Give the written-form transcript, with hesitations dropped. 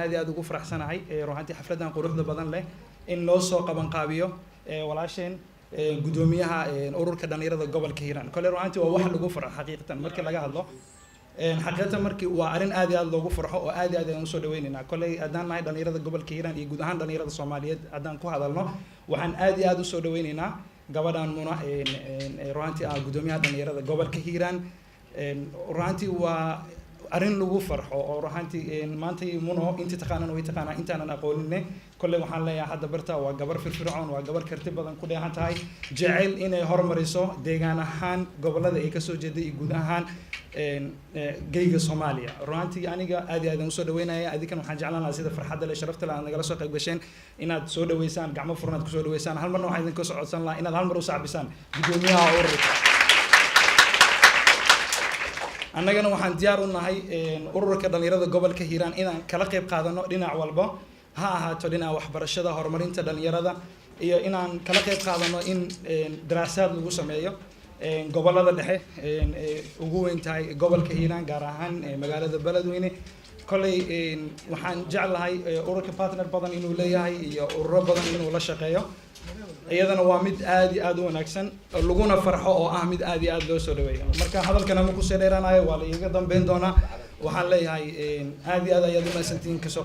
aad ugu faraxsanahay ruuxantii xafladan quruxda badan leh in loo soo qaban qaabiyo walaasheen gudoomiyaha ururka dhalinyarada gobolka Hiiraan kale ruuxantii waa wax lagu farxo xaqiiqatan markii laga hadlo xaqiiqatan markii waa arin aad loogu farxo oo aad aan soo dhaweynayna kale adaan nahay dhalinyarada gobolka Hiiraan iyo guud ahaan dhalinyarada Soomaaliyeed adaan ku hadalno waxaan aad u soo dhaweynaynaa gabadhan Muna ruuxantii gudoomiyaha dhalinyarada gobolka Hiiraan ruuxantii waa arin lagu farxo oo ruuxantii maanta Muno inta taqaanana way taqaanaa intaanan aqooninne kulli waxaan leeyahay hadda barta waa gabar firfircoon waa gabar karti badan ku dheehan tahay jecel inay horumariso deegaan ahaan gobolada ay ka soo jeeday guud ahaan geyga Soomaaliya ruuxantii aniga aad aan u soo dhaweynaya adikan waxaan jeclaan lahaa sida farxadda leh sharafta leh nagala soo qayb gasheen inaad soo dhaweysaan gacmo furnaad ku soo dhaweysaan hal marna waxaan idin ka socodsan lahaa inaad hal mar u sacbisaan gudoomiyaha ururka annagana waxaan diyaar u nahay ururka dhalinyarada gobolka Hiiraan inaan kala qayb qaadano dhinac walba ha ahaato dhinaca waxbarashada horumarinta dhalinyarada iyo inaan kala qayb qaadano in daraasaad lagu sameeyo gobolada dhexe ugu weyn tahay gobolka Hiiraan gaar ahaan magaalada Beledweyne kolay waxaan jeclahay ururka partner badan inuu leeyahay iyo ururo badan inuu la shaqeeyo iyadana waa mid aad u wanaagsan laguna farxo oo mid aad loo soo dhaweeyo marka hadalkana ma ku soo dheeraanayo waa la iga dambeyn doonaa waxaan leeyahay aad ayaad u maasantiin ka soo